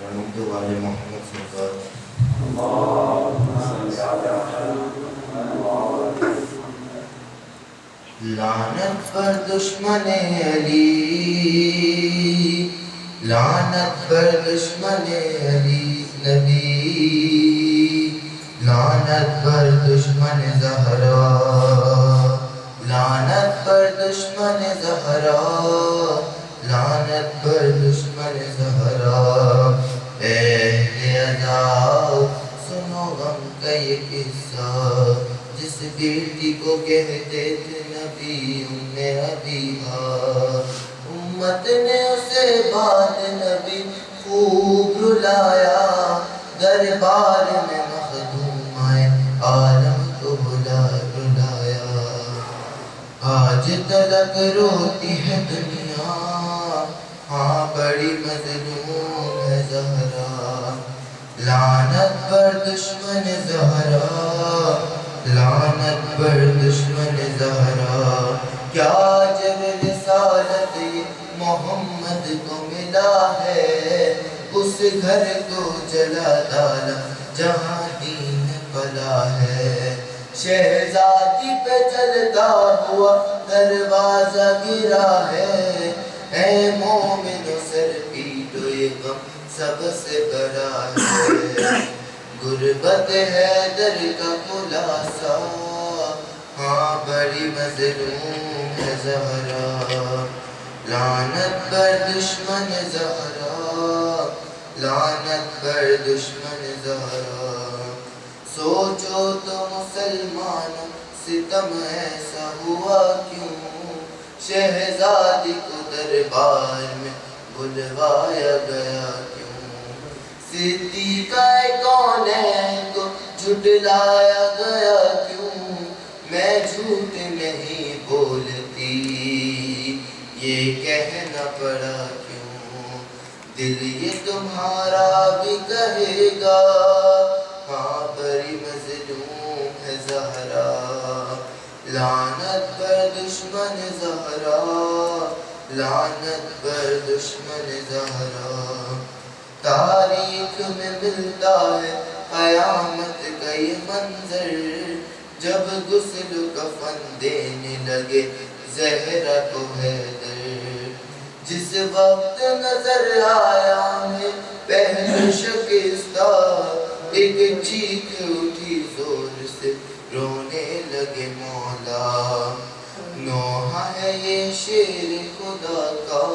ونمت والے محمد سرکار لعنت پر دشمن علی، لعنت پر دشمن علی نبی، لعنت پر دشمن زہرا، لعنت پر دشمن زہرا، لعنت پر دشمن زہرا۔ اہل عذاب سنو غم کا یہ قصہ، جس بیٹی کو کہتے تھے نبی ام حبیبہ، امت نے اسے بعد نبی خوب رلایا، دربار میں مخدومائے عالم کو رلایا۔ آج تلک روتی ہے دنیا، ہاں بڑی مظلوم ہے زہرا، لعنت پر دشمن زہرا، لعنت پر دشمن زہرا۔ کیا جب رسالت یہ محمد کو ملا ہے، اس گھر کو جلا ڈالا جہاں دین پلا ہے۔ شہزادی پہ جلتا ہوا دروازہ گرا ہے، اے مومنو سر پیٹو یہ غم سب سے بڑا ہے۔ غربت ہے در کا خلاصہ، ہاں بڑی مظلوم ہے زہرا، لعنت پر دشمن زہرا، لعنت پر دشمن زہرا۔ سوچو تو مسلمانوں ستم ایسا ہوا کیوں، شہزادی کو دربار میں بلوایا گیا کیوں، صدیقہ کونین کو جھٹلایا گیا کیوں، میں جھوٹ نہیں بولتی یہ کہنا پڑا کیوں، دل یہ تمہارا بھی کہے گا، ہاں بڑی مظلوم ہے زہرا، لعنت پر دشمن زہرا، لعنت پر دشمن زہرا۔ تاریخ میں ملتا ہے قیامت کا یہ منظر، جب غسل کفن دینے لگے زہرا کو حیدر، جس وقت نظر آیا میں پہلو شکستہ، ایک چیخ اٹھی زور سے رونے لگے مولا، نوحہ ہے یہ شیر خدا کا،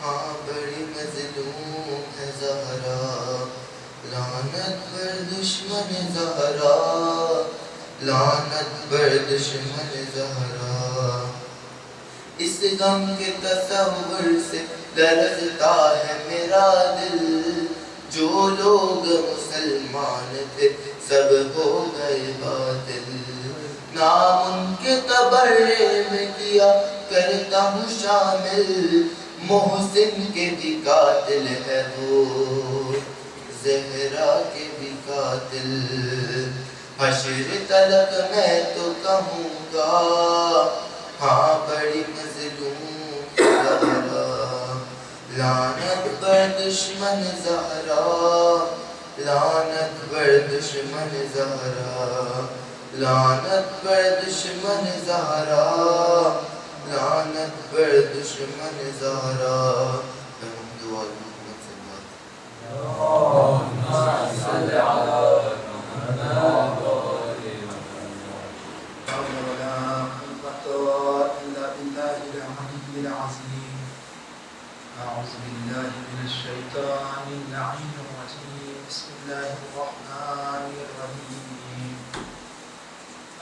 ہاں بڑی مظلوم ہے زہرا، لعنت پر دشمن زہرا، لعنت پر دشمن زہرا۔ اس غم کے تصور سے لرزتا ہے میرا دل، جو لوگ مسلمان تھے سب ہو گئے باطل، نام ان کے تبرے میں کیا کرتا ہوں شامل، محسن کے بھی قاتل ہے وہ، زہرا کے بھی قاتل، حشر تلک میں تو کہوں گا، ہاں بڑی مظلوم زہرا، لعنت پر دشمن زہرا، لعنت پر دشمن زہرا، لعنت پر دشمن زہرا، لعنت پر دشمن زہرا۔ الحمد للہ محمد صلی اللہ علیہ وسلم۔ أعوذ بالله من الشيطان اللعين الرجيم، بسم الله الرحمن الرحيم،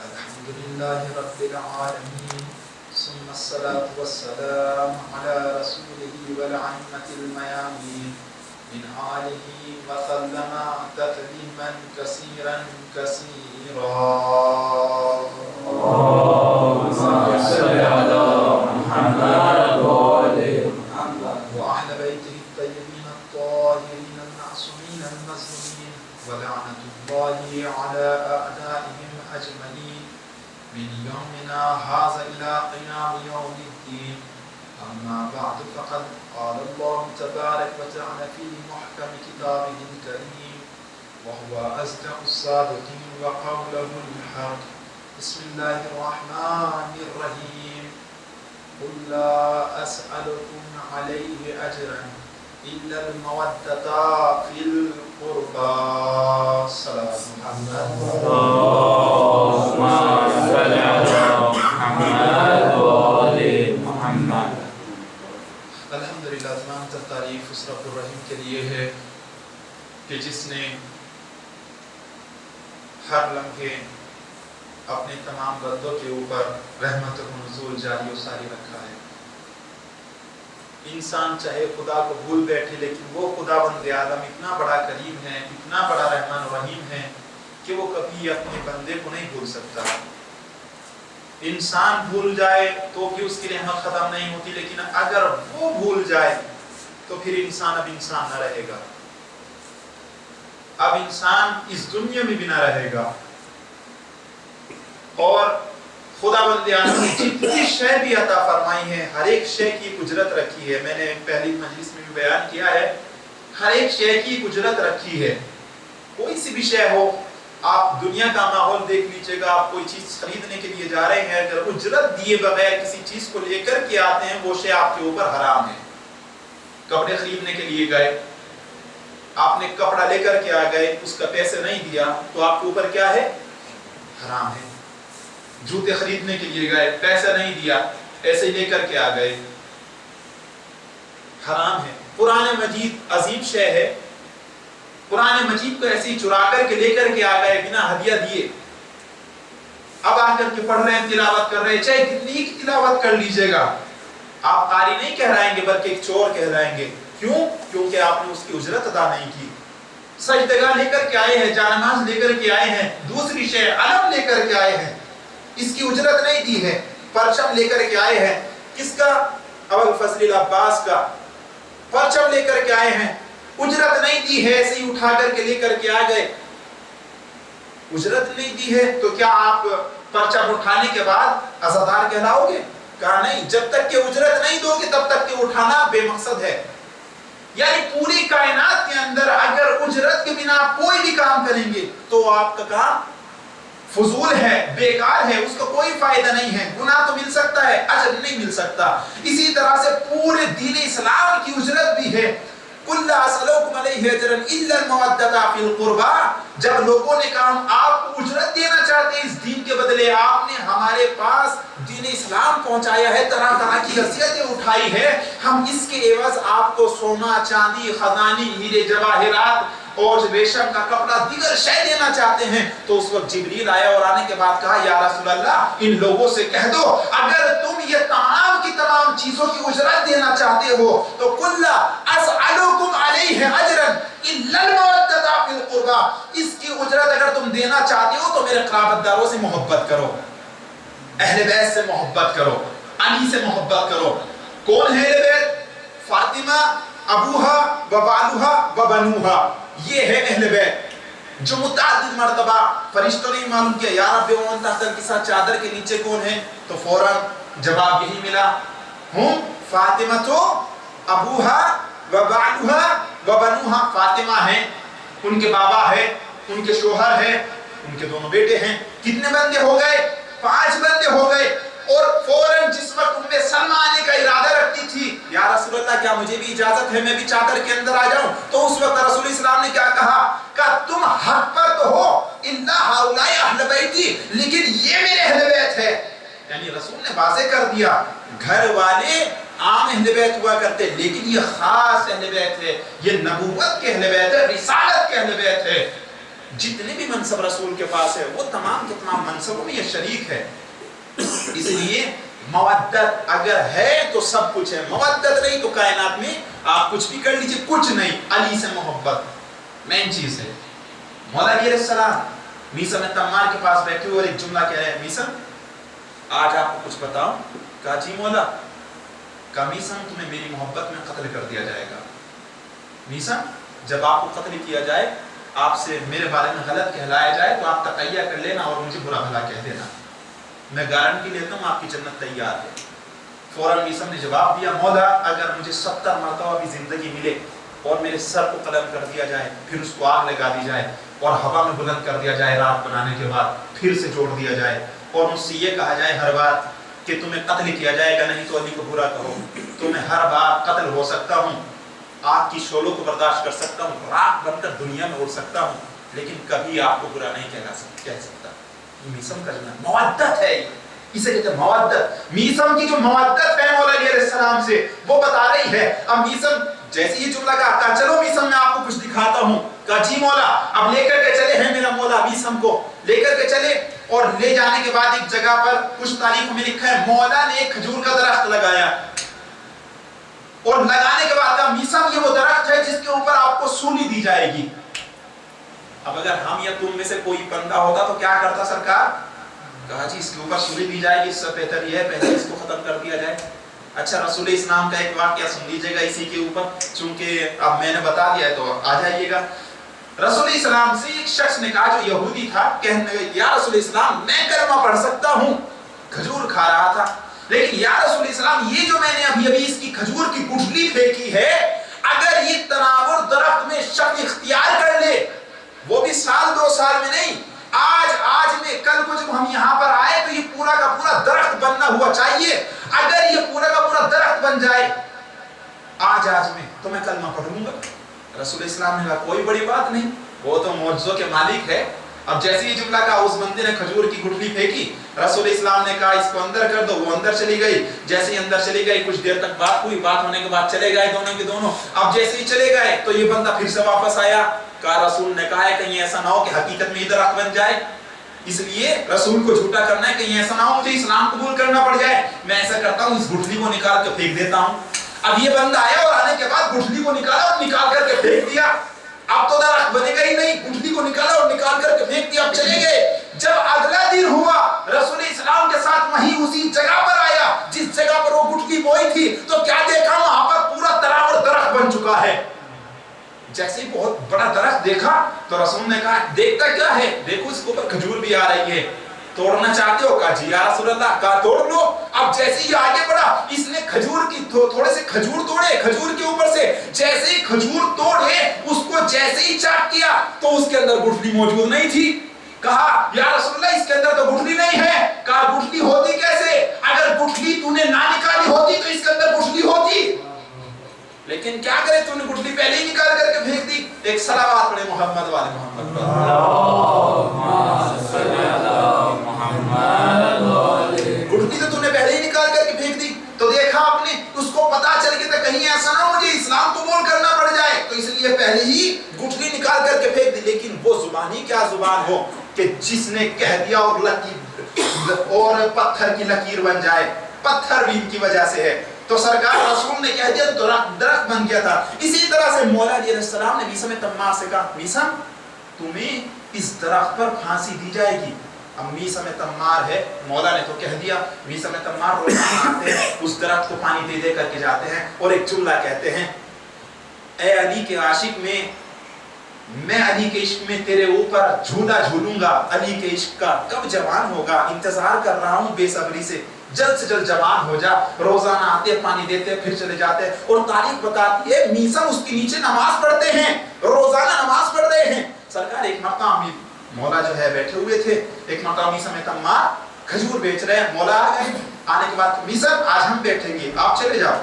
الحمد لله رب العالمين، ثم الصلاة والسلام على رسوله والأئمة الميامين من آله وسلم تسليما كثيرا كثيرا۔ اللهم صل على محمد وأهل بيته الطيبين الطاهرين المعصومين المظلومين، ولعنة الله على أعدائهم أجمعين من يومنا هذا إلى قيام يوم الدين۔ أما بعد فقد قال الله تبارك وتعالى في محكم كتابه الكريم وهو أصدق الصادقين وقوله الحق بسم الله الرحمن الرحيم قل لا أسألكم عليه أجرا إلا المودة في القربى صلوات محمد اللهم صل على محمد وآل محمد. الحمدللہ تمام تعریف اس رب الرحیم کے لیے ہے کہ جس نے ہر لمحے اپنے تمام بندوں کے اوپر رحمت و نزول جاری و ساری رکھا ہے. انسان چاہے خدا کو بھول بیٹھے لیکن وہ خدا بند آدم اتنا بڑا کریم ہے, اتنا بڑا رحمان و رحیم ہے کہ وہ کبھی اپنے بندے کو نہیں بھول سکتا. انسان بھول جائے تو بھی اس کی رحمت ختم نہیں ہوتی, لیکن اگر وہ بھول جائے تو پھر انسان اب انسان نہ رہے گا, اب انسان اس دنیا میں بھی نہ رہے گا. اور خدا بند آدم نے جتنی شے بھی عطا فرمائی ہے ہر ایک شے کی اجرت رکھی ہے. میں نے پہلی مجلس میں بھی بیان کیا ہے, ہر ایک شے کی اجرت رکھی ہے. کوئی سی بھی شے ہو, آپ دنیا کا ماحول دیکھ لیجئے گا, آپ کوئی چیز خریدنے کے لیے جا رہے ہیں, اگر اجرت دیے بغیر کسی چیز کو لے کر کے آتے ہیں وہ شے آپ کے اوپر حرام ہے. کپڑے خریدنے کے لیے گئے, آپ نے کپڑا لے کر کے آ گئے, اس کا پیسے نہیں دیا تو آپ کے اوپر کیا ہے؟ حرام ہے. جوتے خریدنے کے لیے گئے, پیسہ نہیں دیا, ایسے ہی لے کر کے آ گئے, حرام ہے. قرآن مجید عظیم شے ہے, قرآن مجید کو ایسے ہی چرا کر کے لے کر کے آ گئے بنا ہدیہ دیے. اب آ کر کے پڑھ رہے ہیں, تلاوت کر رہے ہیں, چاہے کتنی کی تلاوت کر لیجئے گا, آپ قاری نہیں کہلائیں گے بلکہ ایک چور کہلائیں گے. کیوں؟ کیونکہ آپ نے اس کی اجرت ادا نہیں کی. سجدگاہ لے کر کے آئے ہیں, جانماز لے کر کے آئے ہیں, دوسری شے علم لے کر کے آئے ہیں, اس کی اجرت نہیں دی ہے. پرچم لے کر کے آئے ہیں, کس کا؟ ابوالفضل العباس کا پرچم لے کر کے آئے ہیں, اجرت نہیں دی ہے, ایسے ہی اٹھا کر کے لے کر کے آ گئے, اجرت نہیں دی ہے. تو کیا آپ پرچم اٹھانے کے بعد عزادار کہلاؤ گے؟ کہا نہیں, جب تک کہ اجرت نہیں دو گے تب تک کہ اٹھانا بے مقصد ہے. یعنی پوری کائنات کے اندر اگر اجرت کے بنا کوئی بھی کام کریں گے تو آپ کا کام فضول ہے, بیکار ہے, اس کا کوئی فائدہ نہیں ہے. گناہ تو مل سکتا ہے, اجر نہیں مل سکتا. اسی طرح سے پورے دین اسلام کی اجرت بھی ہے. قُلْ لَا أَسْأَلُكُمْ عَلَيْهِ أَجْرًا إِلَّا الْمَوَدَّةَ فِي الْقُرْبَى. جب لوگوں نے کہا آپ کو اجرت دینا چاہتے ہیں اس دین کے بدلے, آپ نے ہمارے پاس دین اسلام پہنچایا ہے, طرح طرح کی حیثیتیں اٹھائی ہے, ہم اس کے عوض آپ کو سونا, چاندی, خزانی, ہیرے جواہرات اور ریشم کا کپڑا دیگر شے دینا چاہتے ہیں. تو اس وقت جبریل آیا اور آنے کے بعد کہا یا رسول اللہ ان لوگوں سے کہہ دو اگر تم یہ تمام کی تمام چیزوں کی اجرت دینا چاہتے ہو تو قُلْ لَا أَسْأَلُكُمْ عَلَيْهِ أَجْرًا إِلَّا الْمَوَدَّةَ فِي الْقُرْبَى. اس کی اجرت اگر تم دینا چاہتے ہو تو میرے قرابت داروں سے محبت کرو, اہل بیت سے محبت کرو, علی سے محبت کرو. کون ہے اہل بیت؟ فاطمہ, ابوہا و بالوہا و بنوہا, یہ ہے اہل بیت جو متعدد مرتبہ فرشتوں نے معلوم کیا یا رب ومن تحت الکساء, چادر کے نیچے کون ہے؟ تو فوراً جواب یہی ملا, ہم فاطمہ تو ابوہا و بالوہا و بنوہا. فاطمہ ہیں, ان کے بابا ہے, ان کے شوہر ہے, ان کے دونوں بیٹے ہیں. کتنے بندے ہو گئے؟ 5 بندے ہو گئے. اور فوراً جس وقت ام سلمہ آنے کا ارادہ رکھتی تھی یا رسول اللہ کیا مجھے بھی اجازت ہے میں بھی چادر کے اندر آ جاؤں, تو اس وقت رسول اسلام نے کیا کہا کہ تم حق پر تو ہو, اِنَّا هَؤُلَاءِ أَهْلَ بَيْتِي, لیکن یہ میرے اہل بیت ہے. یعنی رسول نے واضح کر دیا گھر والے عام اہل بیت ہوا کرتے لیکن یہ خاص اہل بیت ہے, یہ نبوت کے اہل بیت ہے, رسالت کے اہل بیت ہے. جتنے بھی منصب رسول کے پاس ہے وہ تمام کے تمام منصبوں میں یہ شریک ہے. اس لیے مودت اگر ہے تو سب کچھ ہے, مودت نہیں تو کائنات میں آپ کچھ بھی کر لیجئے کچھ نہیں. علی سے محبت مین چیز ہے. مولا علیہ السلام میسم تمار کے پاس بیٹھے ہوئے اور ایک جملہ کہہ رہے ہیں, میسم آج آپ کو کچھ بتاؤں. کہا جی مولا. کہا میسم تمہیں میری محبت میں قتل کر دیا جائے گا. میسم جب آپ کو قتل کیا جائے, آپ سے میرے بارے میں غلط کہلایا جائے تو آپ تقیہ کر لینا اور مجھے برا بھلا کہہ دینا, میں گارنٹی لیتا ہوں آپ کی جنت تیار ہے. फौरन मीसम ने जवाब दिया, मौला अगर मुझे 70 मरतबा भी जिंदगी मिले और मेरे सर को कलम कर दिया जाए, फिर उसको आग लगा दी जाए और हवा में बुलंद कर दिया जाए, रात बनाने के बाद फिर से जोड़ दिया जाए और मुझसे ये कहा जाए हर बार कि तुम्हें कत्ल किया जाएगा, नहीं तो अली को बुरा कहो, तो मैं हर बार कत्ल हो सकता हूँ, आग की शोलों को बर्दाश्त कर सकता हूँ, राख बनकर दुनिया में उड़ सकता हूँ, लेकिन कभी आपको बुरा नहीं कह सकता। मीसम का जो मवद्दत है, इसे कहते हैं मवद्दत। मीसम की जो मवद्दत है मौला अली अलैहिस्सलाम से, वो बता रही है। अब मीसम जैसे ये जुमला कहा, चलो मीसम मैं आपको कुछ दिखाता हूँ, कहा जी मौला। अब लेकर के चले हैं मेरा मौला मीसम को लेकर के चले, और ले जाने के बाद एक जगह पर कुछ तारीखों में लिखा है मौला ने एक खजूर का दरख्त लगाया, और लगाने के बाद कहा मीसम ये वो दरख्त है जिसके ऊपर आपको सूली दी जाएगी। अब अगर हम या तुम में से कोई बंदा होता तो क्या करता सरकार? कहा जी इसके ऊपर सूली दी जाएगी, इससे बेहतर ये है पहले इसको खत्म कर दिया जाए। अच्छा, रसूल इस्लाम का एक वाकया सुन लीजिएगा इसी के ऊपर, चूंकि अब मैंने बता दिया है तो आ जाइएगा। रसूल इस्लाम से एक शख्स ने कहा जो यहूदी था, कहने लगा या रसूल इस्लाम मैं कलमा पढ़ सकता हूँ, खजूर खा रहा था, लेकिन या रसूल इस्लाम ये जो मैंने अभी इसकी खजूर की गुठली फेंकी है, अगर ये तनावुर दरख्त में शक इख्तियार कर ले, वो भी साल 2 साल में नहीं, आज में कल को जब हम यहाँ पर आए तो ये पूरा का पूरा दरख्त बनना हुआ चाहिए। अगर ये पूरा का पूरा दरख्त बन जाए आज में तो मैं कलमा पढ़ लूंगा। रसूल इस्लाम ने कहा कोई बड़ी बात नहीं, वो तो मौजज़ों के मालिक है। अब जैसे ही जुमला कहा उस बंदे ने खजूर की गुठली फेंकी, रसूल इस्लाम ने कहा इसको अंदर कर दो, वो अंदर चली गई। जैसे ही अंदर चली गई कुछ देर तक बात हुई, बात होने के बाद चले गए दोनों के दोनों। अब जैसे ही चले गए तो ये बंदा फिर से वापस आया, कहा रसूल ने कहा है कहीं ऐसा ना हो कि हकीकत में दरख्त बन जाए, इसलिए रसूल को झूठा करना है, कहीं ऐसा ना हो मुझे इस्लाम कबूल करना पड़ जाए। मैं ऐसा करता हूँ इस गुठली को निकाल के फेंक देता हूँ। अब ये बंदा आया और आने के बाद गुठली को निकाला और निकाल करके फेंक दिया। अब तो दरख्त बनेगा ही नहीं, गुठली को निकाला और निकाल करके फेंक दिया। अब चले गए। जब अगला दिन हुआ रसूल इस्लाम के साथ वहीं उसी जगह पर आया जिस जगह पर वो गुठली बोई थी, तो क्या देखा वहां पर पूरा तनावुर दरख्त बन चुका है। जैसे ही बहुत बड़ा दरख्त देखा तो रसूल ने कहा देखता क्या है, देखो इसके ऊपर खजूर भी आ रही है, तोड़ना चाहते हो? कहा जी या रसूल अल्लाह। कहा तोड़ लो। अब जैसे ही आगे बढ़ा इसने खजूर की थोड़े से खजूर तोड़े, खजूर के ऊपर से जैसे ही खजूर तोड़े उसको जैसे ही चाट किया तो उसके अंदर गुठली मौजूद नहीं थी। कहा या रसूल अल्लाह इसके अंदर तो गुठली नहीं है। कहा गुठली होती कैसे? अगर गुठली तूने ना निकाली होती तो इसके अंदर गुठली होती, लेकिन क्या करे तूने गुठली पहले ही निकाल करके फेंक दी। एक सलावत पढ़े मोहम्मद वाले मोहम्मद पर। गुठली तो तूने पहले ही निकाल करके फेंक दी, तो देखा आपने उसको पता चल गया था कहीं ऐसा ना मुझे इस्लाम कबूल करना पड़ जाए, तो इसलिए पहले ही गुठली निकाल करके फेंक दी। लेकिन वो जुबान ही क्या जुबान हो कि जिसने कह दिया और लकीर और पत्थर की लकीर बन जाए, पत्थर भी इनकी वजह से है। तो सरकार रसूल ने कह दिया तो दरख्त बन गया था। इसी तरह से मौला अली अलैहिस्सलाम ने मीसम तम्मार से कहा मीसम तुम्हें इस दरख्त पर फांसी दी जाएगी। अब मीसम तम्मार है, मौला ने तो कह दिया। मीसम तम्मार रोजाना आते हैं, उस दरख्त को पानी दे दे करके जाते हैं और एक जुमला कहते हैं, ए अली के आशिक में, मैं अली के इश्क में तेरे ऊपर झूला झूलूंगा। अली के इश्क का कब जवान होगा, इंतजार कर रहा हूँ बेसब्री से, जल्द से जल्द जवान हो जा। रोजाना आते पानी देते फिर चले जाते। और तारीख बताती है मीसम उसके नीचे नमाज पढ़ते हैं, रोजाना नमाज पढ़ रहे हैं। सरकार एक मरतबा मौला जो है बैठे हुए थे, एक मरतबा मीसम तम्मार खजूर बेच रहे हैं। मौला आ गए, आने के बाद मीसम आज हम बैठेंगे, आप चले जाओ।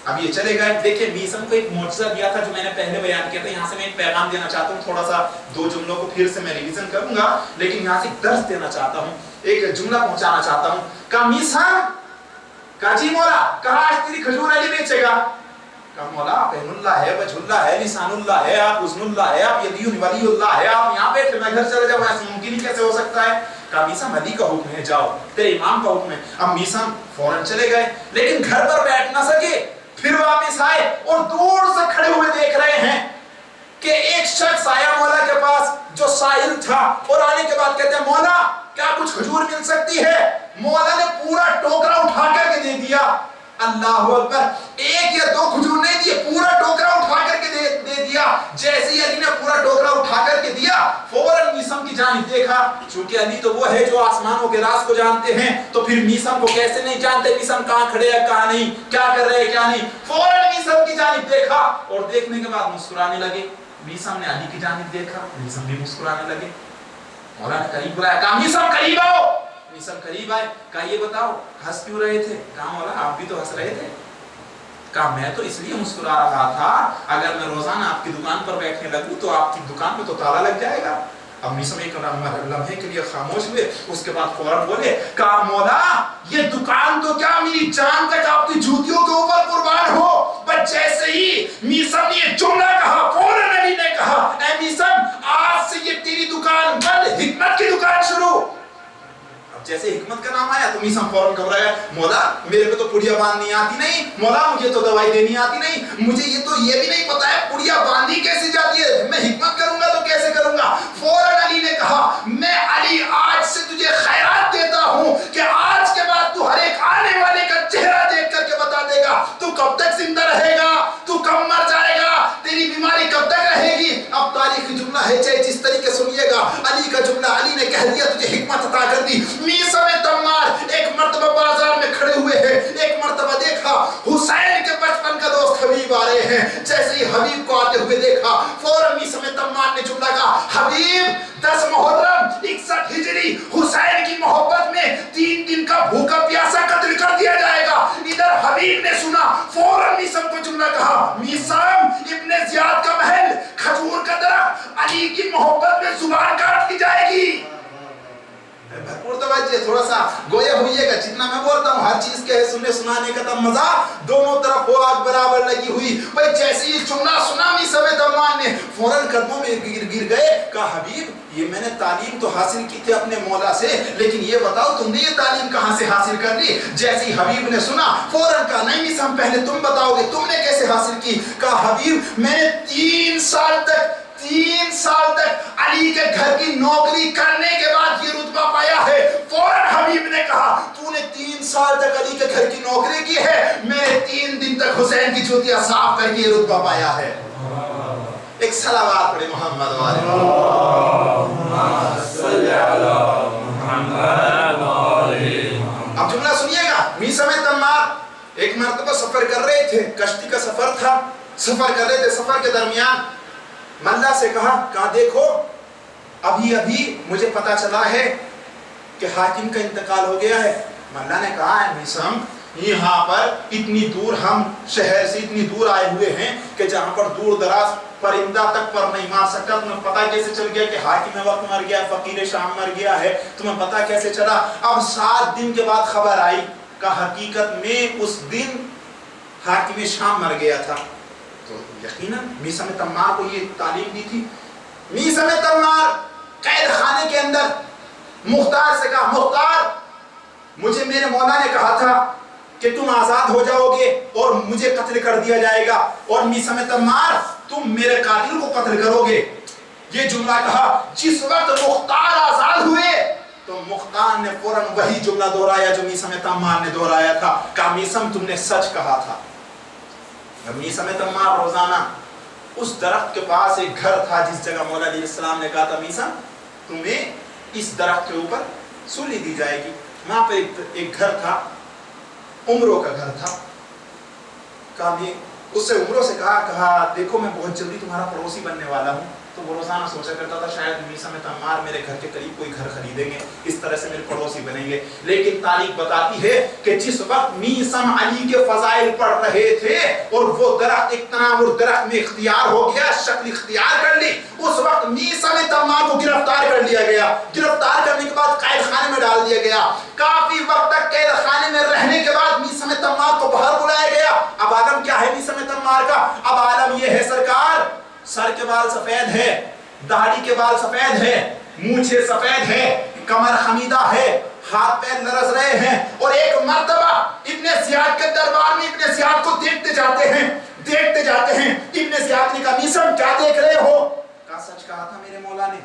अब ये चले गए। देखिए मीसम को एक मौजज़ा दिया था जो मैंने पहले बयान किया था। यहाँ से मैं एक पैगाम देना चाहता हूँ, थोड़ा सा 2 जुमलों को फिर से मैं रिवीजन करूंगा, लेकिन यहाँ से दर्स देना चाहता हूँ, एक जुमला पहुंचाना चाहता हूँ। कहा मीसम, कहा जी मौला, कहा आज तेरी खजूर अली बेचेगा। कहा मौला आप अहनुल्लाह है, वजहुल्लाह है, लिसानुल्लाह है, आप उज़्नुल्लाह है, आप यदीयुन वलीयुल्लाह है, आप यहाँ बैठे मैं घर चले जाऊँ, ऐसा मुमकिन ही कैसे हो सकता है? कहा मीसम अली का हुक्म है, जाओ, तेरे इमाम का हुक्म है। अब मीसम फौरन चले गए, लेकिन घर पर बैठ ना सके। फिर वापस आए और दूर से खड़े हुए देख रहे हैं कि एक शख्स आया मौला के पास जो साहिल था, और आने के बाद कहते हैं मौला क्या कुछ खजूर मिल सकती है? मौला ने पूरा टोकरा उठा करके दे दिया। अल्लाह अकबर। 1 या 2 खजूर नहीं दिए, पूरा टोकरा उठा करके दे दिया। जैसे ही अली ने पूरा टोकरा उठा करके दिया, फौरन मीसम की जानिब देखा, चूंकि अली तो वो है जो आसमानों के राज को जानते हैं, तो फिर मीसम को कैसे नहीं जानते मीसम कहाँ खड़े हैं कहाँ नहीं, क्या कर रहे हैं क्या नहीं। फौरन मीसम की जानिब देखा और देखने के बाद मुस्कुराने लगे। मीसम ने अली की जानिब देखा, मीसम भी मुस्कुराने लगे। मौला ने करीब बुलाया, कहा मीसम करीब आओ। मीसम करीब आए, कहा ये बताओ हंस क्यों रहे थे? कहा मौला आप भी तो हंस रहे थे। कहा मैं तो इसलिए मुस्कुरा रहा था, अगर मैं रोजाना आपकी दुकान पर बैठने लगूं तो आपकी दुकान में तो ताला लग जाएगा। अब मीसम एक लम्हे के लिए खामोश हुए, उसके बाद फौरन बोले, कहा मौला ये दुकान तो क्या मेरी जान तक आपकी जूतियों के ऊपर कुर्बान हो। बस जैसे ही मीसम ने ये जुमला कहा, फौरन अली ने कहा, ऐ मीसम आज से ये तेरी दुकान बंद, हिकमत की दुकान शुरू। जैसे हिकमत का नाम आया तो मीसम फौरन घबराया, मौला मेरे को तो पुड़िया बांधनी आती नहीं, मौला मुझे तो दवाई देनी आती नहीं, मुझे ये भी नहीं पता है पुड़िया बांधी कैसे जाती है, मैं हिकमत करूंगा तो कैसे करूंगा। फौरन अली ने कहा, मैं अली आज से तुझे खैरात देता हूं कि आज के बाद तू हर एक आने वाले का चेहरा देख करके बता देगा तू कब तक जिंदा रहेगा, तू कब मर जाएगा, तेरी बीमारी कब तक रहेगी। अब तारीखी जुमला है, चाहे जिस तरीके सुनिएगा, अली का जुमला, अली ने कह दिया तुझे हिकमत अता कर दी। मीसम तम्मार एक मर्तबा बाजार में खड़े हुए हैं, एक मर्तबा देखा हुसैन के बचपन का दोस्त हबीब आ रहे हैं। जैसे ही हबीब को आते हुए देखा, फौरन मीसम तम्मार ने जुमला कहा, हबीब 10 मुहर्रम 61 हिजरी हुसैन की मोहब्बत में 3 दिन का भूखा प्यासा कत्ल कर दिया जाएगा। इधर हबीब ने सुना, फौरन मीसम को जुमला कहा, मीसम इब्ने जियाद का महल, खजूर का दरख्त, अली की मोहब्बत में जुबान काट दी जाएगी। भरपूर तवज्जो, थोड़ा सा गोया होइएगा, जितना मैं बोलता हूँ हर चीज के सुनने सुनाने का तब मजा, दोनों तरफ वो आग बराबर लगी हुई। भाई जैसे ही जुमला सुना मीसम तम्मार ने फौरन कदमों में गिर गए, कहा हबीब ये मैंने तालीम तो हासिल की थी अपने मौला से, लेकिन ये बताओ तुमने ये तालीम कहाँ से हासिल कर ली। जैसे ही हबीब ने सुना, फौरन कहा नहीं मीसम पहले तुम बताओगे तुमने कैसे हासिल की। कहा हबीब मैंने 3 साल तक अली के घर की नौकरी करने के बाद ये रुतबा पाया है। फौरन हबीब ने कहा तूने 3 साल तक अली के घर की नौकरी की है, मैंने 3 दिन तक हुसैन की जूतियां साफ करके ये रुतबा पाया है। एक सलावत पढ़े मोहम्मद वाले। अब जुमला सुनिएगा, मीसम तम्मार एक मर्तबा सफर कर रहे थे, कश्ती का सफर था, सफर कर रहे थे, सफर के दरमियान मल्ला से कहा देखो अभी मुझे पता चला है कि हाकिम का इंतकाल हो गया है। मल्ला ने कहा है मीसम यहाँ पर इतनी दूर, हम शहर से इतनी दूर आए हुए हैं कि जहाँ पर दूर दराज परिंदा तक पर नहीं मार सकता, तुम्हें पता कैसे चल गया कि हाकिम वक्त मर गया, फकीर शाम मर गया है, तुम्हें पता कैसे चला। अब 7 दिन के बाद खबर आई कि हकीकत में उस दिन हाकिम शाम मर गया था। तो यकीनन मीसम तम्मार को ये तालीम दी थी। मीसम तम्मार कैद खाने के अंदर मुख्तार से कहा, मुख्तार मुझे मेरे मौला ने कहा था कि तुम आजाद हो जाओगे और मुझे कत्ल कर दिया जाएगा, और मीसम तम्मार तुम मेरे कातिल को कत्ल करोगे। ये जुमला कहा। जिस वक्त मुख्तार आजाद हुए तो मुख्तार ने फौरन वही जुमला दोहराया जो मीसम तम्मार ने दोहराया था। कहा मीसम तुमने सच कहा था। मीसम तम्मार रोजाना उस दरख्त के पास एक घर था जिस जगह मौला अलैहिस्सलाम ने कहा था मीसम तुम्हें इस दरख्त के ऊपर सूली दी जाएगी। वहां पे एक घर था, उम्रों का घर था। कहा मैं उससे उम्रों से कहा देखो मैं बहुत जल्दी तुम्हारा पड़ोसी बनने वाला हूँ। तो वो रोजाना सोचा करता था शायद मीसम तम्मार मेरे घर के करीब कोई घर खरीदेंगे, इस तरह से मेरे पड़ोसी बनेंगे। लेकिन तारीख बताती है कि जिस वक्त मीसम अली के फजाइल पढ़ रहे थे और वो दरख्त एक तनावुर दरख्त में इख्तियार हो गया, शक्ल इख्तियार कर ली, उस वक्त मीसम तम्मार को गिरफ्तार कर लिया गया। गिरफ्तार करने के बाद कैद खाने में डाल दिया गया। काफी वक्त तक कैद खाने में रहने के बाद मीसम तम्मार को बाहर बुलाया गया। अब आलम क्या है मीसम तम्मार का? अब आलम ये है सरकार, सर के बाल सफेद है, दाढ़ी के बाल सफेद है, मूंछें सफेद है, कमर खमीदा है, हाथ पैर लरस रहे हैं। और एक मर्तबा इब्ने जियाद के दरबार में इब्ने जियाद को देखते जाते हैं। इब्ने जियाद ने कहा मीसम क्या देख रहे हो? कहा सच कहा था मेरे मौला ने।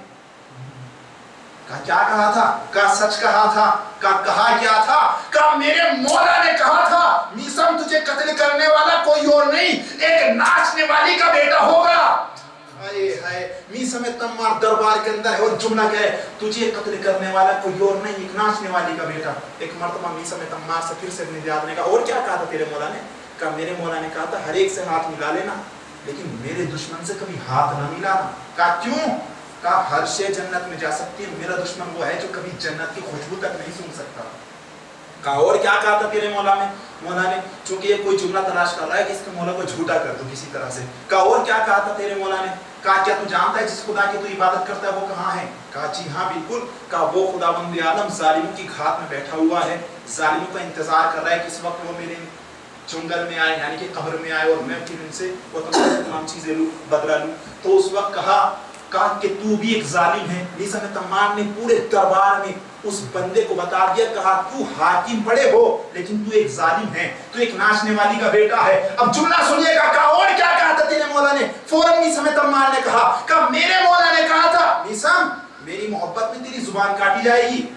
कहा क्या कहा था? कहा सच कहा था। कहा क्या था? कहा मेरे मौला ने कहा था मीसम तुझे कत्ल करने वाला कोई और नहीं, एक नाचने वाली का बेटा होगा। मीसम तम्मार दरबार के अंदर है और जुमला क्या है, तुझे कत्ल करने वाला कोई और नहीं, एक नाचने वाली का बेटा। एक मर्तबा मीसा में तम्मार से फिर से इब्न ज़ियाद ने कहा, और क्या कहा था तेरे मौला ने? कहा मेरे मौला ने कहा था हर एक से हाथ मिला लेना, लेकिन मेरे दुश्मन से कभी हाथ न मिलाना। कहा क्यों? कहा हर शे जन्नत में जा सकती है, मेरा दुश्मन वो है जो कभी जन्नत की खुशबू तक नहीं सूंघ सकता। कहा और क्या कहा था तेरे मौला ने? मौला ने चूंकि ये कोई जुमला तलाश कर रहा है कि इसके मौला को झूठा कर दो किसी तरह से। कहा और क्या कहा था तेरे मौला ने? कहा क्या तू जानता है जिस खुदा की तू इबादत करता है वो कहाँ है? कहा जी हाँ बिल्कुल। कहा वो खुदावंद आलम जालिमों की घात में बैठा हुआ है, जालिमों का इंतजार कर रहा है किस वक्त वो मेरे चुंगल में आए, यानी कि कब्र में आए और मैं फिर उनसे वो तमाम चीजें लूं, बदला लूं। तो उस वक्त कहा कि तू भी एक जालिम है। मीसा में तम्मार ने पूरे दरबार में उस बंदे को बता दिया, कहा तू हाकिम बड़े हो लेकिन तू एक जालिम है, तू एक नाचने वाली का बेटा है। अब जुमला सुनिएगा। कहा और क्या कहा था तेरे मौला ने? फौरन मीसा में तम्मार ने कहा मेरे मौला ने कहा था मीसा मेरी मोहब्बत में तेरी जुबान काटी जाएगी।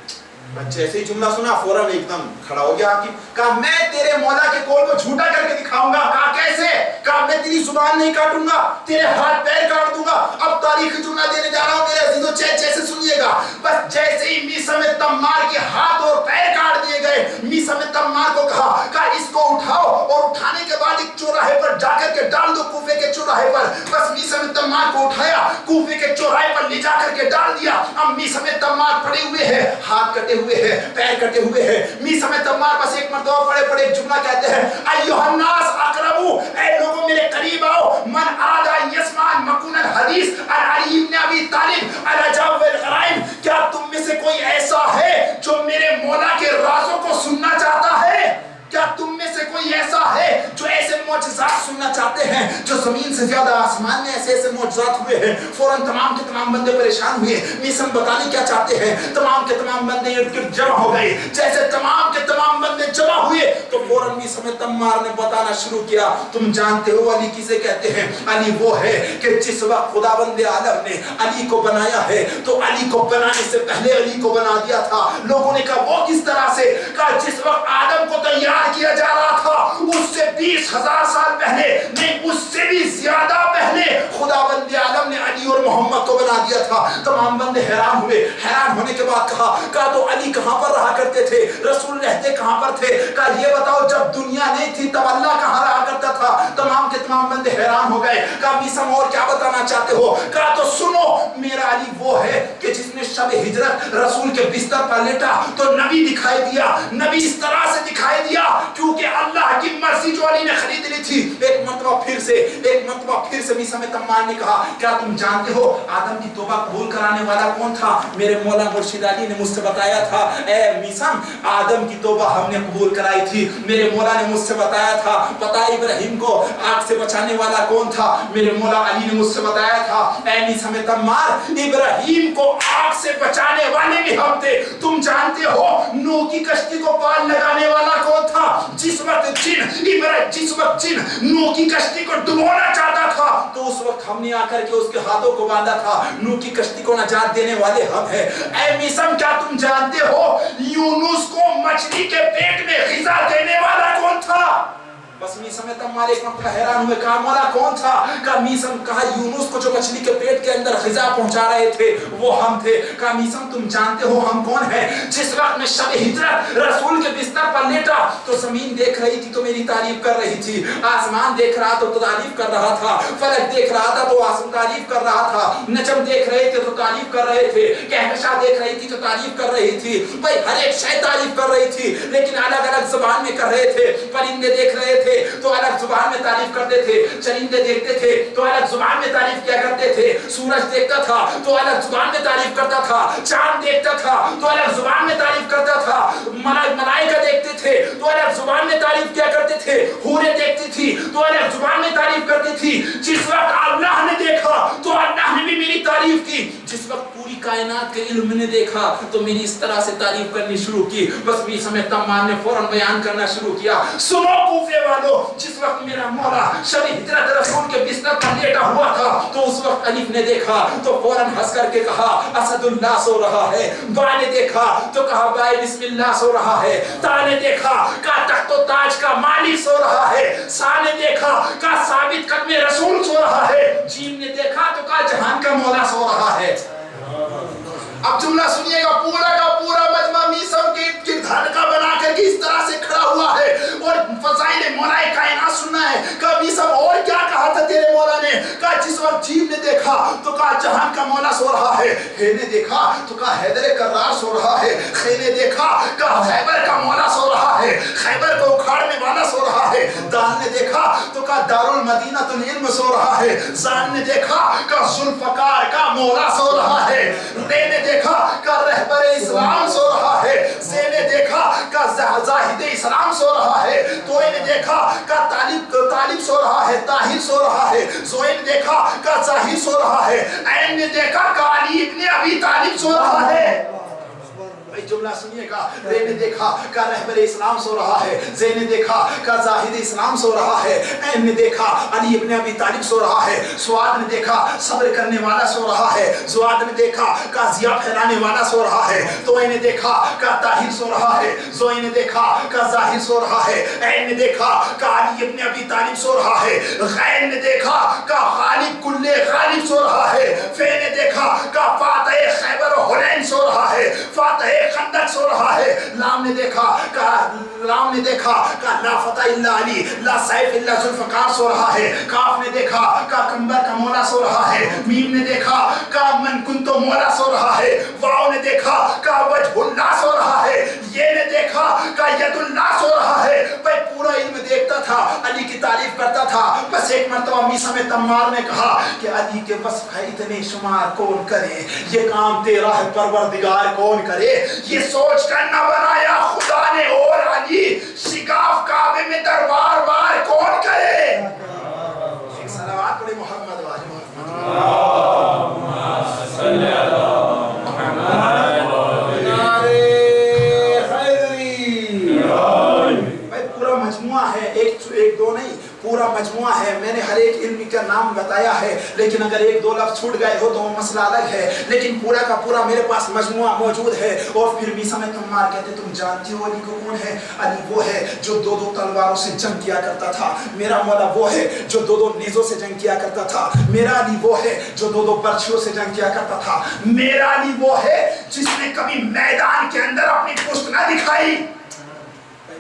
जैसे ही जुमला सुना फौरन एकदम खड़ा हो गया हाकिम। कहा मैं तेरे मौला के कौल को झूठा करके दिखाऊंगा। कहा कैसे? कहा मैं तेरी जुबान नहीं काटूंगा, तेरे हाथ पैर काट दूंगा। अब तारीखी जुमला देने जा रहा हूं मेरे अजीजों, जैसे सुनिएगा। बस जैसे ही मीसा में तम्मार के हाथ और पैर काट दिए गए, मीसा में तम्मार को कहा इसको उठाओ और उठाने के बाद एक चौराहे पर जाकर के डाल दो, कूफे के चौराहे पर। बस मीसा में तम्मार को उठाया, कूफे के चौराहे पर ले जाकर के डाल दिया। अब मीसा में तम्मार पड़े हुए हैं, हाथ कटे हुए हैं, पैर कटे हुए हैं। मीसा में तम्मार बस एक मर्तबा पड़े एक जुमला कहते हैं अय्युहन्नास अक़रबू, ऐ लोगों मेरे करीब आओ। मन आदा यस्मान मकुनल हदीस अली इब्न अबी तालिब अला जावल गराइब, क्या तुम में से कोई ऐसा है जो मेरे मौला के राज़ों को सुनना चाहता है? क्या तुम में से कोई ऐसा है जो ऐसे मौजज़ात सुनना चाहते हैं जो जमीन से ज्यादा आसमान में ऐसे ऐसे मौजज़ात हुए हैं? फौरन तमाम के तमाम बंदे परेशान हुए। मीसा बताने क्या चाहते हैं? तमाम के तमाम बंदे इर्द-गिर्द जमा हो गए। जैसे तमाम के तमाम बंदे जमा हुए तो फौरन मीसा में तम्मार ने बताना शुरू किया, तुम जानते हो अली किसे कहते हैं? अली वो है कि जिस वक्त खुदावंद आलम ने अली को बनाया है तो अली को बनाने से पहले अली को बना दिया था। लोगों ने कहा वो किस तरह से? कहा जिस वक्त आदम को तैयार किया जा रहा था उससे 20,000 साल पहले, नहीं उससे भी ज्यादा पहले खुदावंद आलम ने अली और मोहम्मद को बना दिया था। तमाम बंदे हैरान हुए। हैरान होने के बाद कहा तो अली कहां पर रहा करते थे? रसूल रहते कहां पर थे? कहा ये बताओ जब दुनिया नहीं थी तब अल्लाह कहां रहा करता था? तमाम के तमाम बंदे हैरान हो गए। कहा मीसा और क्या बताना चाहते हो? कहा तो सुनो, मेरा अली वो है कि जिसने शब हिजरत रसूल के बिस्तर पर लेटा तो नबी दिखाई दिया। नबी इस तरह से दिखाई दिया क्योंकि अल्लाह की मर्जी जो अली ने खरीद ली थी। एक मर्तबा फिर से मीसा में तम्मार ने कहा क्या तुम जानते हो आदम की तौबा कबूल कराने वाला कौन था? मेरे मौला मुर्शिद अली ने मुझसे बताया था, ए मीसा आदम की तौबा हमने कबूल कराई थी। मेरे मौला ने मुझसे बताया था, पता इब्राहिम को आग से बचाने वाला कौन था? मेरे मौला अली ने मुझसे बताया था, ए मीसा में तम्मार इब्राहिम को आग से बचाने वाले भी हम थे। तुम जानते हो नूह की कश्ती को पार लगाने वाला कौन था? जिस वक्त जिन नूह की कश्ती को डुबोना चाहता था तो उस वक्त हमने आकर के उसके हाथों को बांधा था। नूह की कश्ती को नजात देने वाले हम हैं। ऐ मीसा क्या तुम जानते हो यूनुस को मछली के पेट में ग़िज़ा देने वाला कौन था? बस मीसा में तम्मार एक मौका हैरान हुए। कहा मौला कौन था? कहा मीसा कहा यूनुस को जो मछली के पेट के अंदर ग़िज़ा पहुंचा रहे थे वो हम थे। कहा मीसा तुम जानते हो हम कौन हैं? जिस वक्त मैं शब हिजरत रसूल के बिस्तर पर लेटा तो जमीन देख रही थी तो मेरी तारीफ कर रही थी, आसमान देख रहा तो तारीफ कर रहा था, फलक देख रहा था तो आसमान तारीफ कर रहा था, नजम देख रहे थे तो तारीफ कर रहे थे, कहकशां देख रही थी तो तारीफ कर रही थी। भाई हर एक शय तारीफ कर रही थी लेकिन अलग अलग जुबान में कर रहे थे। परिंदे देख रहे थे तो अलग जुबान में तारीफ करते थे, चरिंदे देखते थे तो अलग जुबान में तारीफ किया करते थे, सूरज देखता था तो अलग जुबान में तारीफ करता था, चांद देखता था तो अलग जुबान में तारीफ करता था, मलाइका देखते थे तो अलग जुबान में तारीफ किया करते थे, हूरें देखती थी तो अलग जुबान में तारीफ करती थी। जिस वक्त अल्लाह ने देखा तो अल्लाह ने भी मेरी तारीफ की। जिस वक्त पूरी कायनात के इल्म ने देखा तो मेरी इस तरह से तारीफ करनी शुरू की। बस भी समय तम्मान ने फौरन बयान करना शुरू किया, सुनो कूफे वालों, जिस वक्त मेरा मौला शब हिजरत रसूल के बिस्तर पर लेटा हुआ था तो उस वक्त अलीफ ने देखा तो फौरन हंस करके कहा असदुल्लाह सो रहा है। बा ने देखा तो कहा बाय बिस्मिल्लाह सो रहा है। ता ने देखा का तख्तो ताज का मालिक सो रहा है। सा ने देखा का साबित कदमे रसूल सो रहा है। जीम ने देखा तो का जहान का मौला सो रहा है। अब जुमला सुनिएगा, पूरा का पूरा मजमा मीसम के किरदार का बना करके इस तरह से खड़ा हुआ है और फजाइल मौला कायनात सुनना है। का मीसम और क्या कहा था तेरे मौला ने? का जिस वक्त जीव ने देखा तो का जहान का मौला सो रहा है। हे ने देखा तो का हैदर कर्रार सो रहा है। खे ने देखा का खैबर का मौला सो रहा है, खैबर को उखाड़ने वाला सो रहा है। दाल ने देखा तो का दारुल मदीनतुल इल्म सो रहा है। जान ने देखा का जुल्फकार का मौला सो रहा है। रे ने देखा का रहबर इस्लाम सो रहा है। से ने देखा का जाहिद इस्लाम सो रहा है। तो ने देखा का तालिब सो रहा है, ताहिर सो रहा है। जोए ने देखा का जाहिर सो रहा है। ऐन ने देखा का अली इब्ने अबी तालिब सो रहा है। जुमला सुनिएगा, रे ने देखा का रहबर इस्लाम सो रहा है। जे ने देखा का जाहिद इस्लाम सो रहा है। ऐन ने देखा अली इब्ने अबी तालिब सो रहा है। स्वाद ने देखा सब्र करने वाला सो रहा है। जुआद ने देखा का जिया फैलाने वाला सो रहा है। तो ने देखा का ताहिर सो रहा है। जोए ने देखा का जाहिर सो रहा है। ऐन ने देखा का अली इब्ने अबी तालिब सो रहा है। गैन ने देखा का गालिब कुल्ले गालिब सो रहा है। फे ने देखा का फातिह खैबर हुनैन सो रहा है। फातिह खंदक सो रहा है। लाम ने देखा का ला फता इल्ला अली, ला सैफ इल्ला जुल्फकार सो रहा है। काफ ने देखा का कंबर का मौला सो रहा है। मीम ने देखा का मन कुंतो मौला सो रहा है। वाव ने देखा का वजहुल्लाह सो रहा है। ये ने देखा का यदुल्लाह सो रहा है। भाई पूरा इल्म देखता था, अली की तारीफ करता था। बस एक मर्तबा मीसा में तम्मार ने कहा कि अली के बस है इतने शुमार कौन करे, ये काम तेरा है परवरदिगार कौन करे। ये सोच कर न बनाया खुदा ने और अली शिकाफ काबे में दरबार बार कौन करे। एक सलावत पढ़े मोहम्मद वाले भाई पूरा मजमुआ है, एक दो नहीं, पूरा मजमुआ है। मैंने हर एक इल्म का नाम बताया है, लेकिन अगर एक दो लफ्ज छूट गए हो तो वो मसला अलग है। लेकिन पूरा का पूरा मेरे पास मजमुआ मौजूद है। और फिर भी समय तम्मार कहते तुम जानती हो अली को कौन है? अली वो है जो दो दो तलवारों से जंग किया करता था। मेरा मौला वो है जो दो दो नेज़ों से जंग किया करता था। मेरा अली वो है जो दो दो बर्छियों से जंग किया करता था। मेरा अली वो है जिसने कभी मैदान के अंदर अपनी पुष्ट न दिखाई।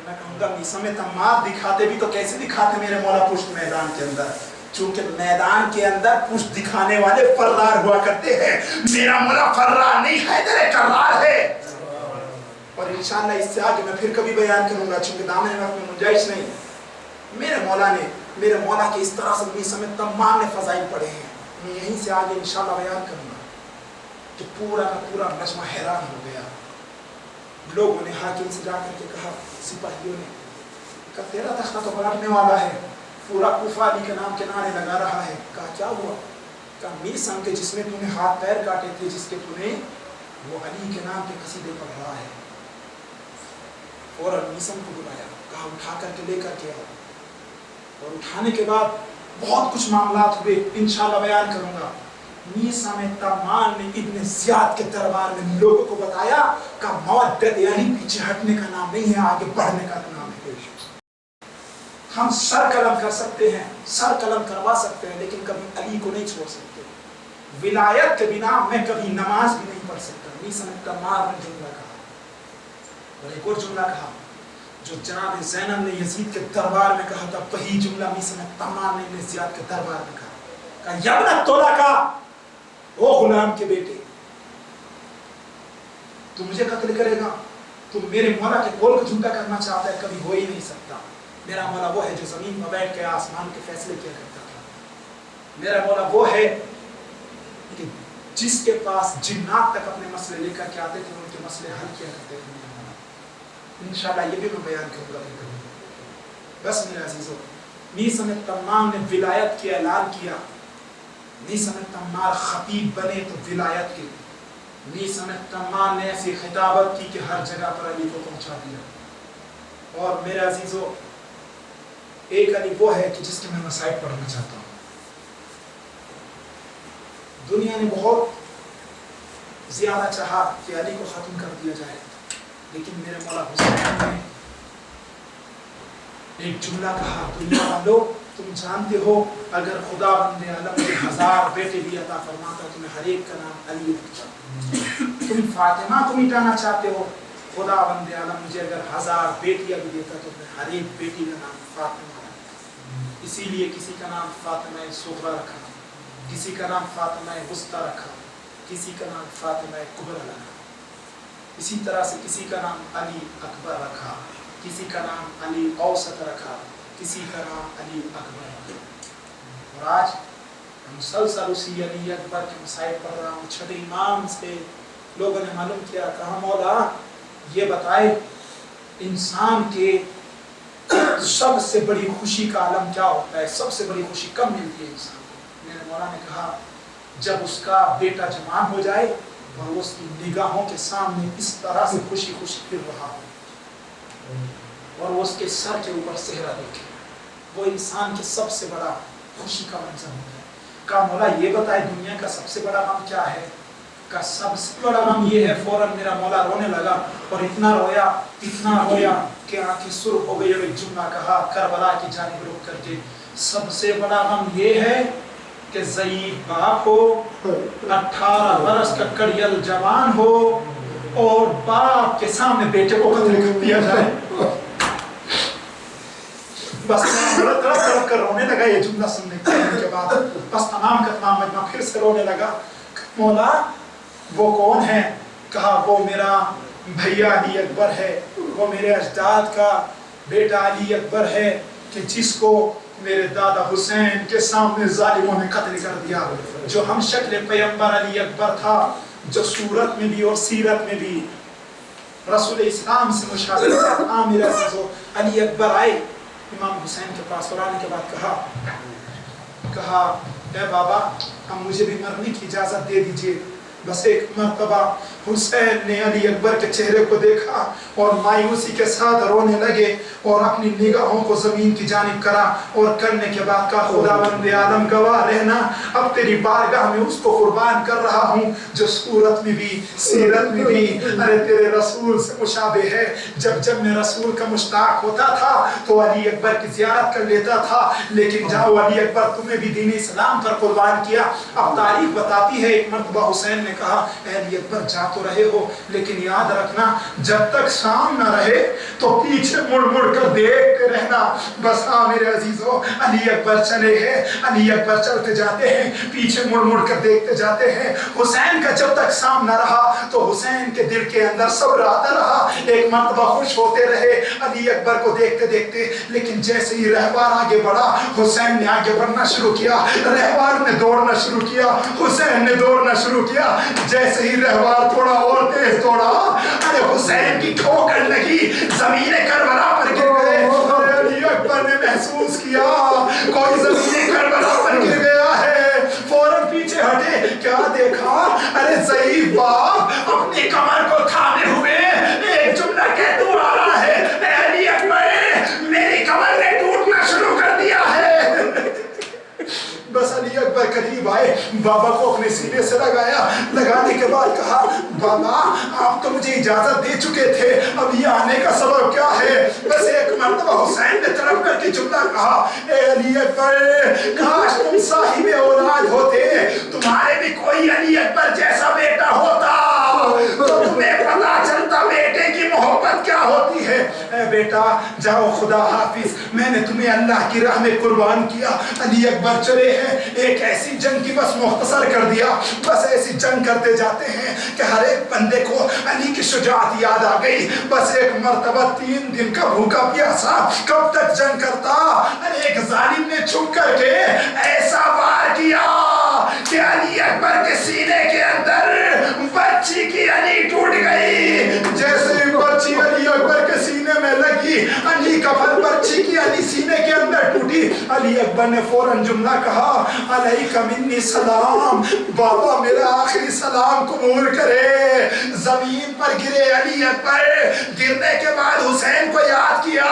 मैं कहूँगा मीसा में तम्मार दिखाते भी तो कैसे दिखाते मेरे मौला पुष्ट मैदान के अंदर? चूंकि मैदान के अंदर पुष्ट दिखाने वाले फर्रार हुआ करते हैं। मेरा मौला फर्रार नहीं है, तेरे कर्रार है। और इंशाअल्लाह इससे आगे मैं फिर कभी बयान करूंगा, चूंकि दामन में गुंजाइश नहीं। मेरे मौला के इस तरह से मीसा में तम्मार ने फजाइल पढ़े हैं। मैं यहीं से आगे इंशाअल्लाह बयान करूंगा कि पूरा का पूरा मजमा हैरान हो गया। लोगों ने हाकिम से जाकर के कहा, सिपाहियों ने कहा तेरा तख्ता तो पलटने वाला है, पूरा कूफा अली के नाम के नारे लगा रहा है। कहा क्या हुआ? कहा मीसम के जिसमें तूने हाथ पैर काटे थे, जिसके तूने, वो अली के नाम के कसीदे पढ़ रहा है। और मीसम को बुलाया, कहा उठा करके लेकर के आओ। और उठाने के बाद बहुत कुछ मामलात हुए, इंशाअल्लाह बयान करूंगा। मीसा में तम्मान ने इब्ने ज़ियाद के दरबार में लोगों को बताया का मवद्दत यानी पीछे हटने का नाम नहीं है, आगे बढ़ने का नाम है। हम सर कलम कर सकते हैं, सर कलम करवा सकते हैं, लेकिन कभी अली को नहीं छोड़ सकते। विलायत के बिना मैं कभी नमाज भी नहीं पढ़ सकता। मीसा में तम्मान ने जुमला कहा, और एक और जुमला कहा जो जनाब ज़ैनब ने यजीद के दरबार में कहा था। वही जुमला मीसा में तम्मान ने इब्ने ज़ियाद के दरबार में कहा, यब्न तोलका, ओ गुलाम के बेटे, तू मुझे कत्ल करेगा? तू मेरे मौला के कौल को झूठा करना चाहता है? कभी हो ही नहीं सकता। मेरा मौला वो है जो जमीन पर बैठ के आसमान के फैसले किया करता था। मेरा मौला वो है कि जिसके पास जिन्नात तक अपने मसले लेकर के आते थे, उनके मसले हल किया करते थे। इंशाअल्लाह ये भी मैं बयान करूंगा। बस मेरे अजीजों, मीसा में तम्माम ने विलायत की ऐलान किया। मीसा में तम्मार खतीब बने तो विलायत के, नी समय तमाम ने ऐसी खिताबत की कि हर जगह पर अली को पहुंचा दिया। और मेरे अजीजों, एक अली वो है कि जिसके मैं मसाइब पढ़ना चाहता हूँ। दुनिया ने बहुत ज्यादा चाहा कि अली को खत्म कर दिया जाए, लेकिन मेरे मौला हुसैन ने एक जुमला कहा, दुनिया वालों तुम जानते हो अगर खुदा बंदे आलम के 1000 बेटे भी अता फरमाता तुम्हें हर एक का नाम अली रखता। तुम फातिमा को मिटाना चाहते हो, खुदा बंदे आलम मुझे अगर 1000 बेटियां भी देता तो मैं हर एक बेटी का नाम फातिमा रखता। इसीलिए किसी का नाम फातिमा सुगरा रखा, किसी का नाम फातिमा वुस्ता रखा, किसी का नाम फातिमा कुबरा रखा। इसी तरह से किसी का नाम अली अकबर रखा, किसी का नाम अली औसत रखा, किसी का नाम अली अकबर रखा। और आज मुसलसल उसी अली अकबर के मसाइब पढ़ रहा हूँ। छठे इमाम से लोगों ने मालूम किया, कहा मौला ये बताए इंसान के सबसे बड़ी खुशी का आलम क्या होता है, सबसे बड़ी खुशी कब मिलती है इंसान को। मेरे मौला ने कहा जब उसका बेटा जवान हो जाए और वो उसकी निगाहों के सामने इस तरह से खुशी खुशी फिर रहा हो और वो उसके सर के ऊपर सेहरा देखे, वो इंसान के सबसे बड़ा खुशी का मंजर होता है। कहा मौला ये बताए दुनिया का सबसे बड़ा गम क्या है। का सबसे बड़ा गम ये है। फौरन मेरा मौला रोने लगा और इतना रोया कि आंखें सुर्ख हो गई और एक जुमला कहा करबला की जानिब रुख करके, सबसे बड़ा गम ये है कि ज़ईफ बाप हो, 18 बरस का कड़ियल जवान हो और बाप के सामने बेटे को कत्ल कर दिया जाए। बस तड़प कर रोने लगा ये जुमला सुनने के बाद। बस तमाम का तमाम मजमा फिर से रोने लगा। मौला वो कौन है। कहा वो मेरा भैया अली अकबर है, वो मेरे अजदाद का बेटा अली अकबर है कि जिसको मेरे दादा हुसैन के सामने जालिमों ने कत्ल कर दिया। जो हम शक्ल पैगंबर अली अकबर था, जो सूरत में भी और सीरत में भी रसूल इस्लाम से मुशाबह था। मेरे अजीजों, अली अकबर आए इमाम हुसैन के पास और आने के बाद कहा ए बाबा अब मुझे भी मरने की इजाजत दे दीजिए। बस एक मर्तबा हुसैन ने अली अकबर के चेहरे को देखा और मायूसी के साथ रोने लगे और अपनी निगाहों को जमीन की जानिब करा और करने के बाद कहा खुदावंद आलम गवाह रहना, अब तेरी बारगाह में उसको कुर्बान कर रहा हूँ जो सूरत में भी सीरत में भी अरे तेरे रसूल से मुशाबे है। जब मैं रसूल का मुश्ताक होता था तो अली अकबर की ज़ियारत कर लेता था, लेकिन जाओ अली अकबर तुम्हें भी दीन इस्लाम पर कुर्बान किया। अब तारीख बताती है एक मर्तबा हुसैन ने कहा अली अकबर जा तो रहे हो, लेकिन याद रखना जब तक शाम न रहे तो पीछे मुड़ मुड़ कर देखते रहना। बस हाँ मेरे अजीजों, अली अकबर चले हैं, अली अकबर चलते जाते हैं, पीछे मुड़ मुड़ कर देखते जाते हैं। हुसैन का जब तक शाम न रहा तो हुसैन के दिल के अंदर सब्र आता रहा। एक मर्तबा खुश होते रहे अली अकबर को देखते देखते, लेकिन जैसे ही रहवार आगे बढ़ा हुसैन ने आगे बढ़ना शुरू किया, रहवार ने दौड़ना शुरू किया, हुसैन ने दौड़ना शुरू किया। जैसे ही रहवार थोड़ा और तेज दौड़ा, अरे हुसैन की ठोकर लगी, ज़मीने करबला पर गिर गए। अली अकबर ने महसूस किया कोई ज़मीने करबला पर गिर गया है। फौरन पीछे हटे, क्या देखा, अरे ज़ईफ बाप अपनी कमर को थामे हुए एक जुमला कहते आ रहा है, अली अकबर मेरी कमर ने टूटना शुरू कर दिया है। बस अली अकबर करीब आए, बाबा को अपने सीने से लगाने के बाद कहा बाबा आप तो मुझे इजाजत दे चुके थे, अब ये आने का सबब क्या है। बस एक मर्तबा हुसैन ने तरफ करके जुमला कहा, ए अली अकबर काश तुम साहिब औलाद होते, तुम्हारे भी कोई अली अकबर जैसा बेटा होता तो तुम्हें पता चलता बेटे की मोहब्बत क्या होती है। ए बेटा जाओ खुदा हाफिज, मैंने तुम्हें अल्लाह की राह में कुर्बान किया। अली अकबर चले हैं, एक ऐसी जंग की बस मुख्तसर कर दिया। बस ऐसी जंग करते जाते हैं कि हर एक बंदे को अली की शुजाअत याद आ गई। बस एक मर्तबा 3 दिन का भूखा प्यासा कब तक जंग करता। अरे एक जालिम ने छुप करके ऐसा वार किया कि अली अकबर के सीने के अंदर बच्ची की अली टूट गई। जैसे ही बच्ची अली अकबर के सीने में लगी, अली का फल बच्ची की अली सीने के अंदर टूटी। علی اکبر نے فوراً جملہ کہا علیک منی سلام، بابا میرا آخری سلام قبول کرے۔ زمین پر گرے علی اکبر، گرنے کے بعد حسین کو یاد کیا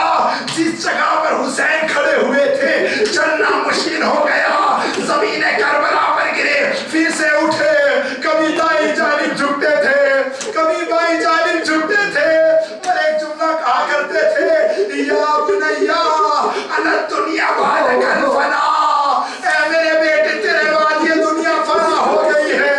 جس جگہ پر حسین کھڑے ہوئے تھے، چلنا مشکل ہو گیا، زمین کربلا پر گرے، پھر سے اٹھے، کبھی دائیں جانب جھکتے تھے، کبھی بائیں جانب جھکتے تھے، اور ایک جملہ کہا کرتے تھے یا بنیا انا الدنیا بعدک الفنا، اے میرے بیٹے تیرے بعد یہ دنیا فنا ہو گئی ہے۔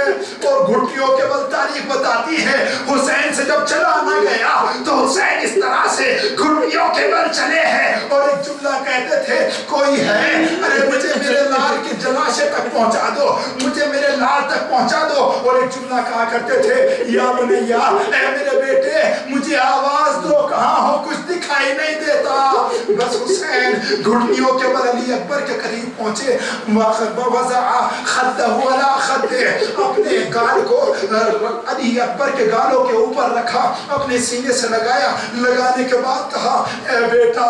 اور گھٹیوں کے بل تاریخ بتاتی ہے حسین سے جب چلا نہ گیا تو حسین اس طرح سے گھٹیوں کے بل چلے ہیں، اور ایک جملہ کہتے تھے کوئی ہے، ارے مجھے میرے لال کی جلاشے تک پہنچا دو، مجھے میرے لال تک پہنچا دو، اور ایک جملہ کہا کرتے تھے یا بنیا اے میرے بیٹے مجھے آواز دو، کہاں ہو کچھ دکھائی نہیں دیتا۔ بس حسین گھٹنیوں کے بل علی اکبر کے قریب پہنچے، وَوَضَعَ خَدَّهُ عَلَى خَدِّهِ، اپنے گال کو علی اکبر کے گالوں کے اوپر رکھا، اپنے سینے سے لگایا، لگانے کے بعد کہا اے بیٹا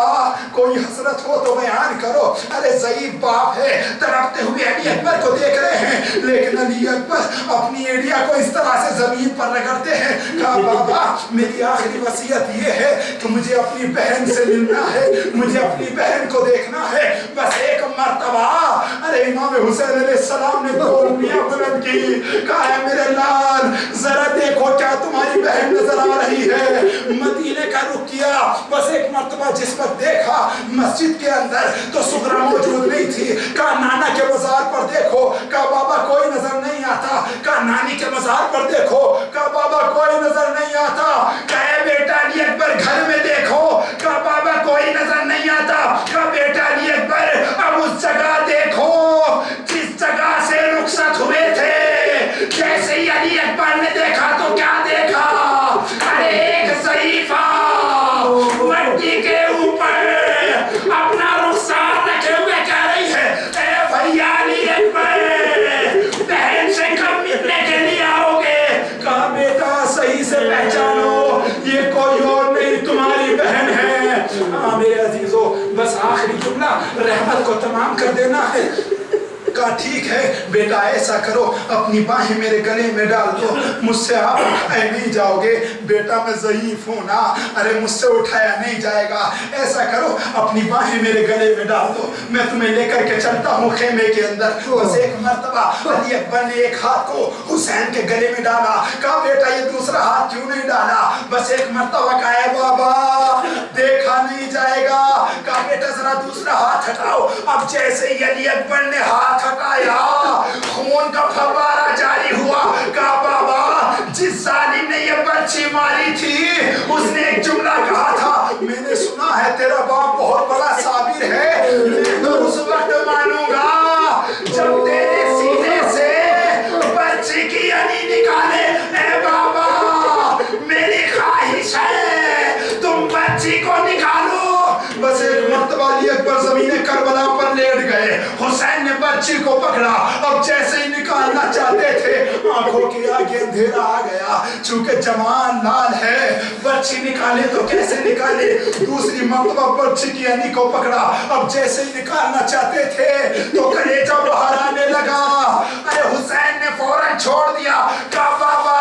کوئی حسرت ہو تو بیان کرو۔ ارے ضعیف باپ ہے، تڑپتے ہوئے علی اکبر کو دیکھ رہے ہیں، لیکن علی اکبر اپنی ایڑیا کو اس طرح سے زمین پر رگڑتے ہیں۔ کہا بابا میری آخری وصیت یہ ہے کہ مجھے اپنی بہن سے ملنا ہے، مجھے اپنی بہن کو دیکھنا ہے، بس ایک مرتبہ۔ ارے امام حسین علیہ السلام نے دو انگلیاں بلند کی، کہا ہے میرے لال ذرا دیکھو کیا تمہاری بہن نظر آ رہی ہے؟ مدینے کا رخ کیا، بس ایک مرتبہ جس وقت دیکھا مسجد کے اندر تو سغرا موجود نہیں تھی، کہا نانا کے مزار پر دیکھو، کہا بابا کوئی نظر نہیں آتا، کہا نانی کے مزار پر دیکھو، کہا بابا کوئی نظر نہیں آتا، کہا بیٹا علی اکبر گھر میں دیکھو، کہا بابا کوئی نظر نہیں آتا، کہا بیٹا علی اکبر اب اس جگہ دیکھو جس جگہ سے رخصت ہوئے تھے۔ جیسے ہی علی اکبر نے دیکھا تو کیا دیکھا؟ ارے ایک ضعیفہ مٹی کے اوپر اپنا رخسار رکھے ہوئے کہہ رہی ہے اے بھیا علی اکبر بہن سے کب ملنے کے لیے آؤ گے؟ کہا بیٹا صحیح سے پہچانو یہ کوئی اور نہیں تمہاری بہن ہے۔ ہاں میرے عزیزو بس آخری جملہ رحمت کو تمام کر دینا ہے۔ کہا ٹھیک ہے بیٹا ایسا کرو اپنی باہیں میرے گلے میں ڈال دو، مجھ سے آپ اٹھائے نہیں جاؤ گے، بیٹا میں ضعیف ہوں نا، ارے مجھ سے اٹھایا نہیں جائے گا، ایسا کرو اپنی باہیں میرے گلے میں ڈال دو، میں تمہیں لے کر کے چلتا ہوں خیمے کے اندر۔ بس ایک مرتبہ علی اکبر نے ایک ہاتھ کو حسین کے گلے میں ڈالا، کہا بیٹا یہ دوسرا ہاتھ کیوں نہیں ڈالا؟ بس ایک مرتبہ کہا ہے بابا دیکھا نہیں جائے گا، کہا بیٹا ذرا دوسرا ہاتھ ہٹاؤ۔ اب جیسے ہی علی اکبر نے ہاتھ ہٹایا خون کا فوارہ جاری ہوا، کہا بابا جس ظالم نے یہ بچی ماری تھی اس نے ایک جملہ کہا تھا میں نے سنا ہے تیرا باپ بہت بڑا صابر ہے، میں تو اس وقت مانوں گا جب تیرے سینے سے بچی کی یعنی نکالے۔ اے بابا میری خواہش ہے تم بچی کو نکالو۔ بس ایک مرتبہ علی اکبر زمین کربلا پر لیٹ گئے، حسین نے بچی کو پکڑا، اب جیسے ہی نکالنا چاہتے تھے آنکھوں کے آگے اندھیرا آ گیا، چونکہ جوان لال ہے بچی نکالے تو کیسے نکالے؟ دوسری مرتبہ بچی کی یعنی کو پکڑا، اب جیسے ہی نکالنا چاہتے تھے تو کلیجہ باہر آنے لگا۔ ارے حسین نے فوراً چھوڑ دیا، کہا بابا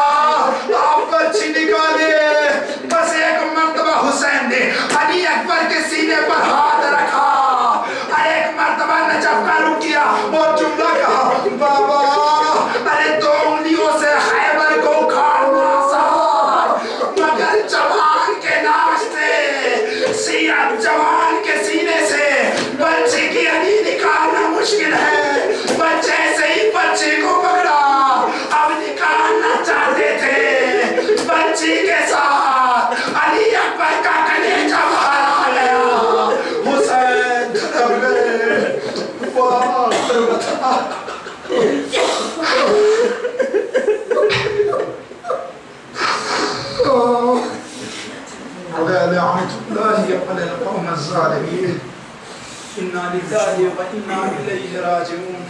آپ بچی نکالے۔ بس ایک مرتبہ حسین نے علی اکبر کے سینے پر ہاتھ رکھا، ایک مرتبہ نجف کا رک کیا اور جملہ کہا بابا ارے دو انگلیوں سے خیبر کو اکھاڑنا آسان مگر جوان کے ناشتے سیاہ جوان کے سینے سے بچے کی علی نکالنا مشکل ہے۔ بچے سے ہی بچے کو پکڑا، اب نکالنا چاہتے تھے بچی کے ساتھ علی اکبر کا کلیجہ باہر آ گیا، حسین دھڑک گئے۔ واہ بتا لعنة الله على القوم الظالمين إنا لله وإنا إليه راجعون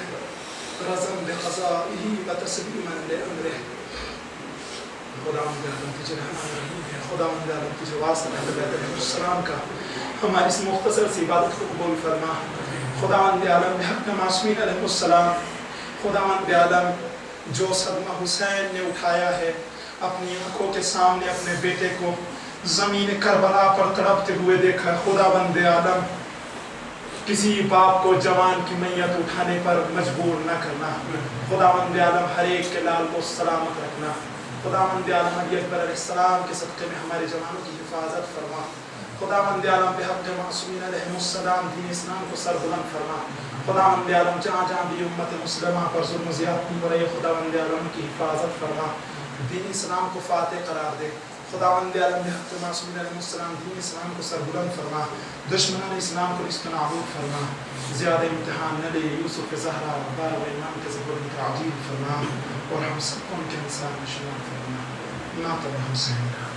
رزقا بقضائه وتسليما لأمره۔ خدا تجھے رحمان ہے، خدا تجھے واسطہ ہے السلام کا ہماری اس مختصر سی عبادت کو قبول فرما۔ خداوند عالم بحق معصومین علیہ السلام، خداوند عالم جو صدمہ حسین نے اٹھایا ہے اپنی آنکھوں کے سامنے اپنے بیٹے کو زمین کربلا پر تڑپتے ہوئے دیکھا، خداوند عالم کسی باپ کو جوان کی میت اٹھانے پر مجبور نہ کرنا، خداوند عالم ہر ایک کے لال کو سلامت رکھنا، خداوند عالم علی اکبر علیہ السلام کے صدقے میں ہمارے جوانوں کی حفاظت فرما، خداوند عالم بحق معصومین علیہ السلام دین اسلام کو سربلند فرما، خداوند عالم جہاں جہاں بھی امت مسلمہ پر ظلم و زیادتی ہو رہی، خداوند عالم کی حفاظت فرما، دین اسلام کو فاتح قرار دے، خداوند عالم بحق معصومین علیہ السلام دین اسلام کو سربلند فرما، دشمنان اسلام کو رشت نابود فرما، زیادہ امتحان نہ لے، یوسف زہرا بار و امام کے ظہور ان کا عجیب فرما، اور ہم سب کو ان کے انسان میں شمار فرما، نعت حسین کا